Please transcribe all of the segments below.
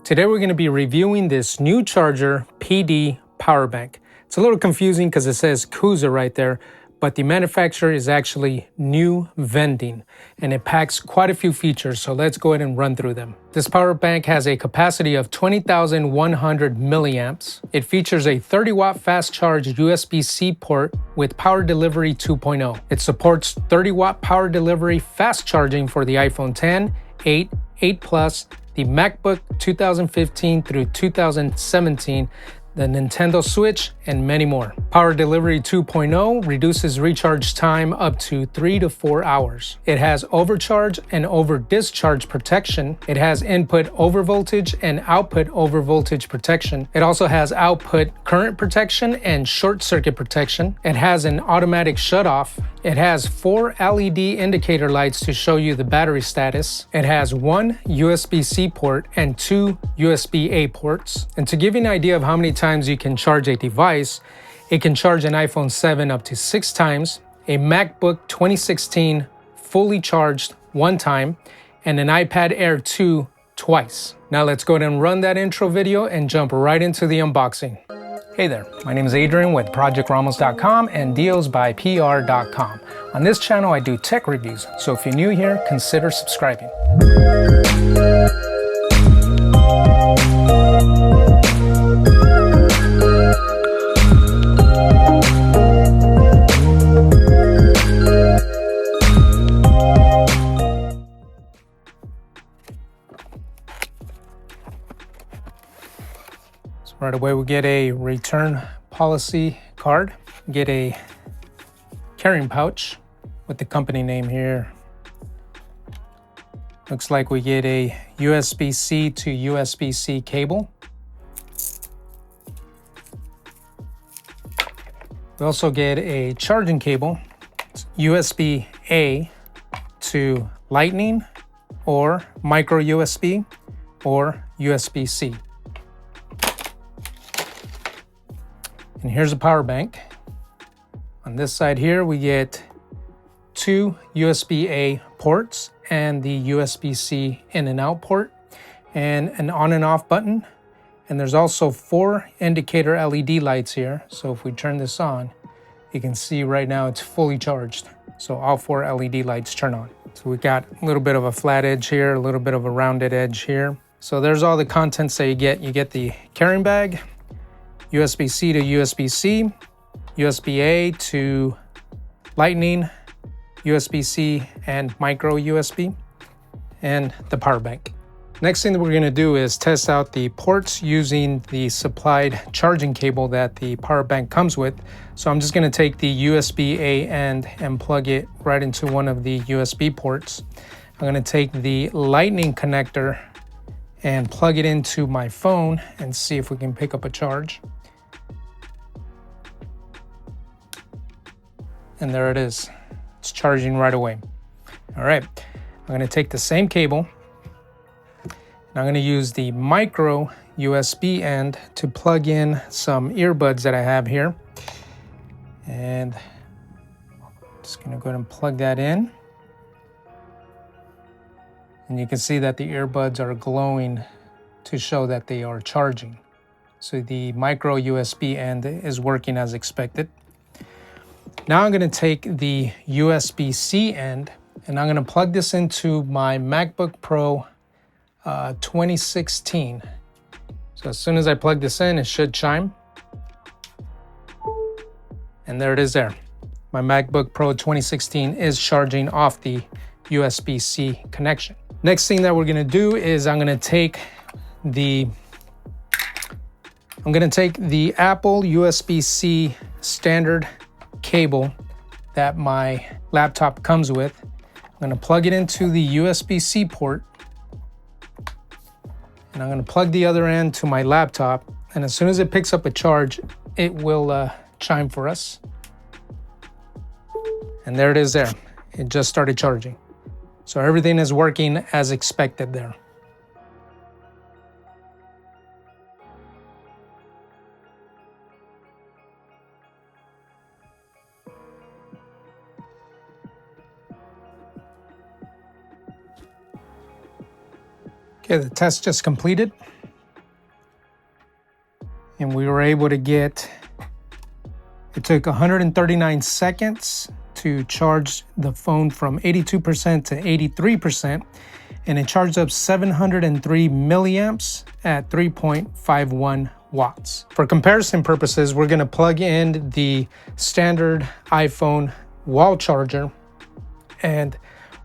Today we're going to be reviewing this NuCharger PD power bank. It's a little confusing because it says Kuza right there, but the manufacturer is actually New Vending, and it packs quite a few features, so let's go ahead and run through them. This power bank has a capacity of 20,100 milliamps. It features a 30-watt fast charge USB-C port with power delivery 2.0. It supports 30-watt power delivery fast charging for the iPhone 10, 8, 8 Plus, the MacBook 2015 through 2017, the Nintendo Switch, and many more. Power Delivery 2.0 reduces recharge time up to 3 to 4 hours. It has overcharge and over discharge protection. It has input over voltage and output over voltage protection. It also has output current protection and short circuit protection. It has an automatic shutoff. It has 4 LED indicator lights to show you the battery status. It has 1 USB-C port and 2 USB-A ports. And to give you an idea of how many times you can charge a device, it can charge an iPhone 7 up to 6 times, a MacBook 2016 fully charged 1 time, and an iPad Air 2 twice. Now let's go ahead and run that intro video and jump right into the unboxing. Hey there, my name is Adrian with ProjectRamos.com and dealsbypr.com. On this channel I do tech reviews, so if you're new here, consider subscribing. Right away we get a return policy card, get a carrying pouch with the company name here. Looks like we get a USB-C to USB-C cable. We also get a charging cable, USB-A to Lightning or micro USB or USB-C. And here's a power bank. On this side here, we get 2 USB-A ports and the USB-C in and out port and an on and off button. And there's also 4 indicator LED lights here. So if we turn this on, you can see right now it's fully charged. So all 4 LED lights turn on. So we got a little bit of a flat edge here, a little bit of a rounded edge here. So there's all the contents that you get. You get the carrying bag, USB-C to USB-C, USB-A to Lightning, USB-C and micro USB, and the power bank. Next thing that we're going to do is test out the ports using the supplied charging cable that the power bank comes with. So I'm just going to take the USB-A end and plug it right into one of the USB ports. I'm going to take the Lightning connector and plug it into my phone and see if we can pick up a charge. And there it is. It's charging right away. All right, I'm going to take the same cable and I'm going to use the micro USB end to plug in some earbuds that I have here. And just going to go ahead and plug that in. And you can see that the earbuds are glowing to show that they are charging. So the micro USB end is working as expected. Now I'm going to take the USB-C end and I'm going to plug this into my MacBook Pro 2016. So as soon as I plug this in, it should chime. And there it is there. My MacBook Pro 2016 is charging off the USB-C connection. Next thing that we're going to do is I'm going to take the Apple USB-C standard cable that my laptop comes with. I'm going to plug it into the USB-C port and I'm going to plug the other end to my laptop, and as soon as it picks up a charge it will chime for us. And there it is there. It just started charging. So everything is working as expected there. Okay, the test just completed. and we were able to get, it took 139 seconds to charge the phone from 82% to 83%, and it charged up 703 milliamps at 3.51 watts. For comparison purposes, we're gonna plug in the standard iPhone wall charger and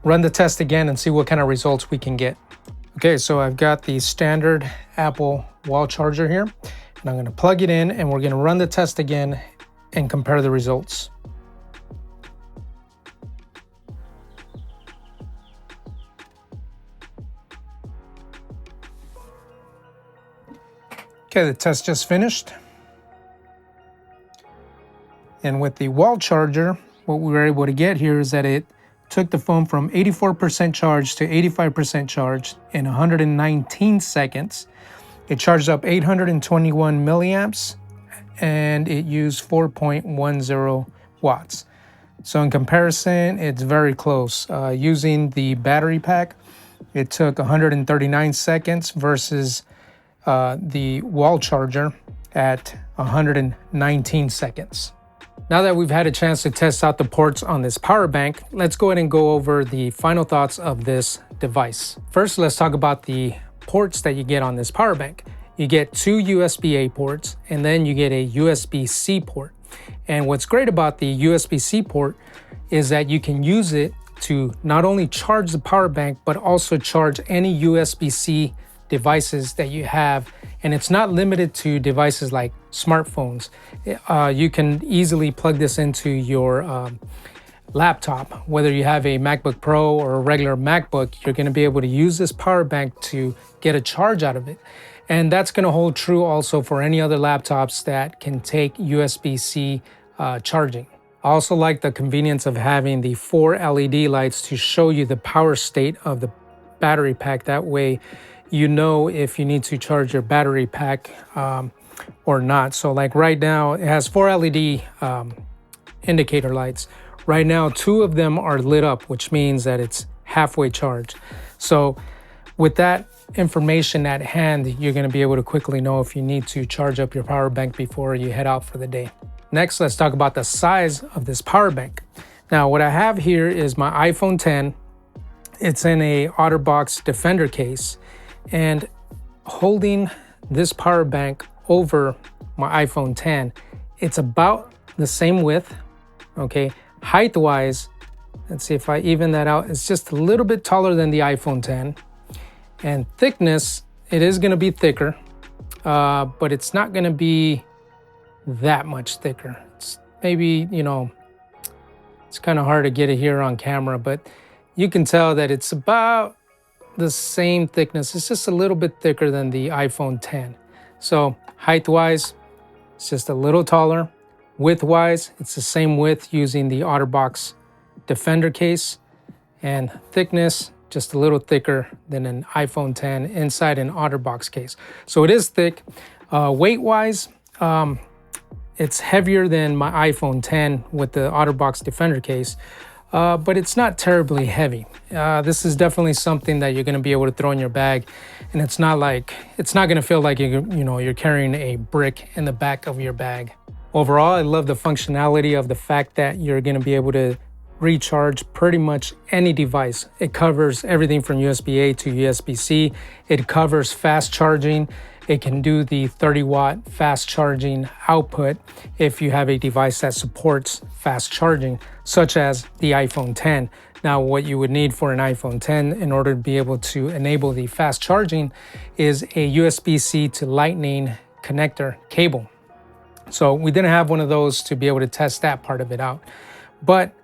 run the test again and see what kind of results we can get. Okay, so I've got the standard Apple wall charger here, and I'm gonna plug it in and we're gonna run the test again and compare the results. Okay, the test just finished. And with the wall charger, what we were able to get here is that it took the phone from 84% charge to 85% charge in 119 seconds. It charged up 821 milliamps and it used 4.10 watts. So in comparison, it's very close. Using the battery pack, it took 139 seconds versus the wall charger at 119 seconds. Now that we've had a chance to test out the ports on this power bank, let's go ahead and go over the final thoughts of this device. First, let's talk about the ports that you get on this power bank. You get two USB-A ports, and then you get a USB-C port. And what's great about the USB-C port is that you can use it to not only charge the power bank, but also charge any USB-C devices that you have. And it's not limited to devices like smartphones. You can easily plug this into your laptop. Whether you have a MacBook Pro or a regular MacBook, you're gonna be able to use this power bank to get a charge out of it. And that's gonna hold true also for any other laptops that can take USB-C charging. I also like the convenience of having the 4 LED lights to show you the power state of the battery pack. That way, you know if you need to charge your battery pack or not. So like right now, it has 4 LED indicator lights. Right now, 2 of them are lit up, which means that it's halfway charged. So with that information at hand, you're gonna be able to quickly know if you need to charge up your power bank before you head out for the day. Next, let's talk about the size of this power bank. Now, what I have here is my iPhone 10. It's in a OtterBox Defender case. And holding this power bank over my iPhone 10, it's about the same width, okay? Height-wise, let's see if I even that out, it's just a little bit taller than the iPhone 10. And thickness, it is gonna be thicker, but it's not gonna be that much thicker. It's maybe, you know, it's kind of hard to get it here on camera, but you can tell that it's about the same thickness. It's just a little bit thicker than the iPhone 10. So height-wise, it's just a little taller. Width-wise, it's the same width using the OtterBox Defender case. And thickness, just a little thicker than an iPhone 10 inside an OtterBox case. So it is thick. Weight-wise, it's heavier than my iPhone 10 with the OtterBox Defender case. But it's not terribly heavy. This is definitely something that you're gonna be able to throw in your bag, and it's not gonna feel like you're carrying a brick in the back of your bag. Overall, I love the functionality of the fact that you're gonna be able to recharge pretty much any device. It covers everything from USB-A to USB-C. It covers fast charging. It can do the 30-watt fast charging output if you have a device that supports fast charging, such as the iPhone 10. Now, what you would need for an iPhone 10 in order to be able to enable the fast charging is a USB-C to Lightning connector cable. So we didn't have one of those to be able to test that part of it out. But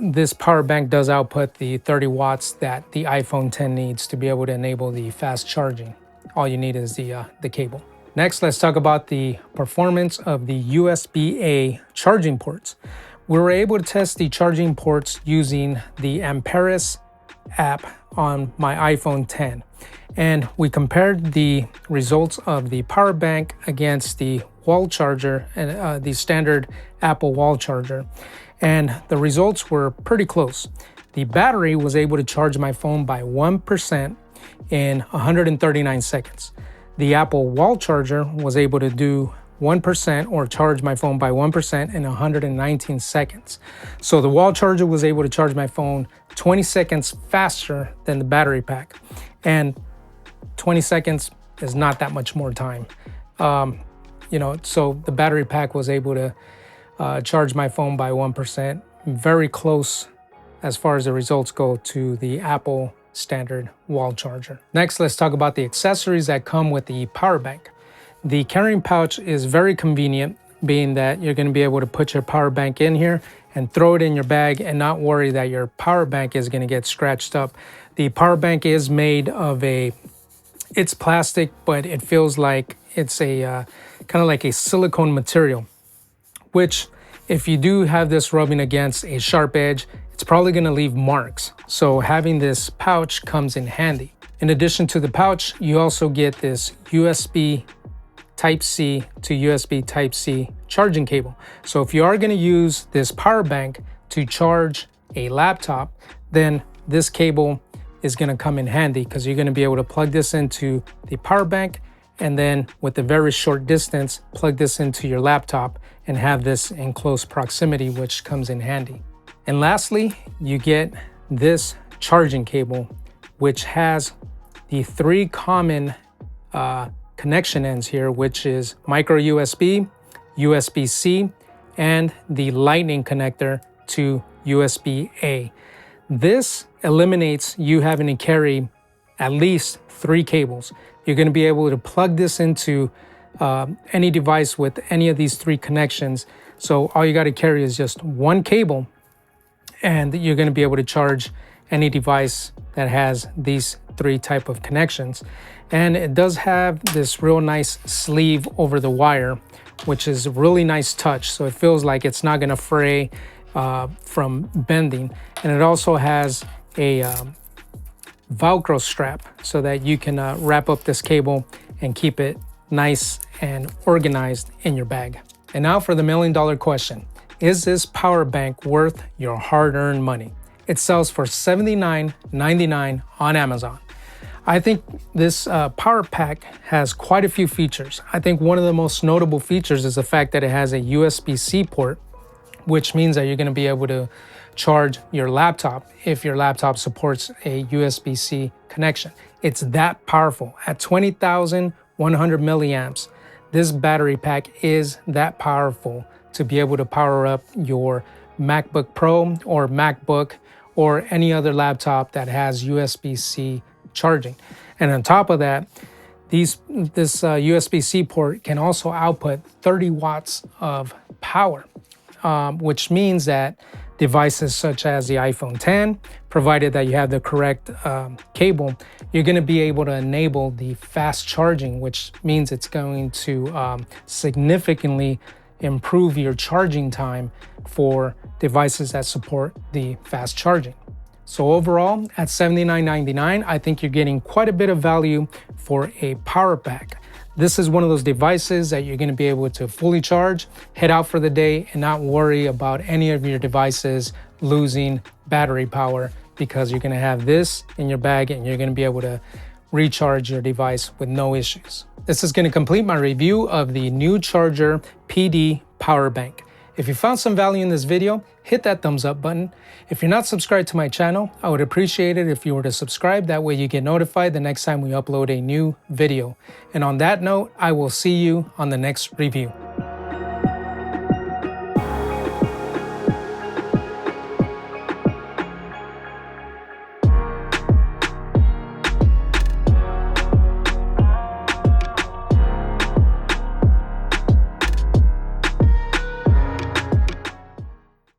this power bank does output the 30 watts that the iPhone 10 needs to be able to enable the fast charging. All you need is the cable. Next, let's talk about the performance of the USB-A charging ports. We were able to test the charging ports using the Amperes app on my iPhone 10. And we compared the results of the power bank against the wall charger and the standard Apple wall charger. And the results were pretty close. The battery was able to charge my phone by 1% in 139 seconds. The Apple wall charger was able to do 1% or charge my phone by 1% in 119 seconds. So the wall charger was able to charge my phone 20 seconds faster than the battery pack. And 20 seconds is not that much more time. So the battery pack was able to charge my phone by 1%, very close as far as the results go to the Apple standard wall charger. Next, let's talk about the accessories that come with the power bank. The carrying pouch is very convenient, being that you're going to be able to put your power bank in here and throw it in your bag and not worry that your power bank is going to get scratched up. The power bank is made of it's plastic, but it feels like it's a kind of like a silicone material, which if you do have this rubbing against a sharp edge, it's probably going to leave marks. So having this pouch comes in handy. In addition to the pouch, you also get this USB Type-C to USB Type-C charging cable. So if you are going to use this power bank to charge a laptop, then this cable is going to come in handy because you're going to be able to plug this into the power bank and then with a very short distance, plug this into your laptop and have this in close proximity, which comes in handy. And lastly, you get this charging cable, which has the 3 common connection ends here, which is micro USB, USB-C, and the lightning connector to USB-A. This eliminates you having to carry at least 3 cables. You're going to be able to plug this into any device with any of these 3 connections. So all you got to carry is just 1 cable, and you're going to be able to charge any device that has these 3 type of connections. And it does have this real nice sleeve over the wire, which is a really nice touch. So it feels like it's not going to fray from bending. And it also has a Velcro strap so that you can wrap up this cable and keep it nice and organized in your bag. And now for the $1 million question. Is this power bank worth your hard-earned money? It sells for $79.99 on Amazon. I think this power pack has quite a few features. I think one of the most notable features is the fact that it has a USB-C port, which means that you're going to be able to charge your laptop if your laptop supports a USB-C connection. It's that powerful. At 20,100 milliamps, this battery pack is that powerful to be able to power up your MacBook Pro or MacBook or any other laptop that has USB-C charging. And on top of that, this USB-C port can also output 30 watts of power, which means that devices such as the iPhone 10, provided that you have the correct cable, you're going to be able to enable the fast charging, which means it's going to significantly improve your charging time for devices that support the fast charging. So overall, at $79.99, I think you're getting quite a bit of value for a power pack. This is one of those devices that you're going to be able to fully charge, head out for the day, and not worry about any of your devices losing battery power, because you're going to have this in your bag and you're going to be able to recharge your device with no issues. This is going to complete my review of the NuCharger PD power bank. If you found some value in this video, hit that thumbs up button. If you're not subscribed to my channel, I would appreciate it if you were to subscribe. That way you get notified the next time we upload a new video. And on that note, I will see you on the next review.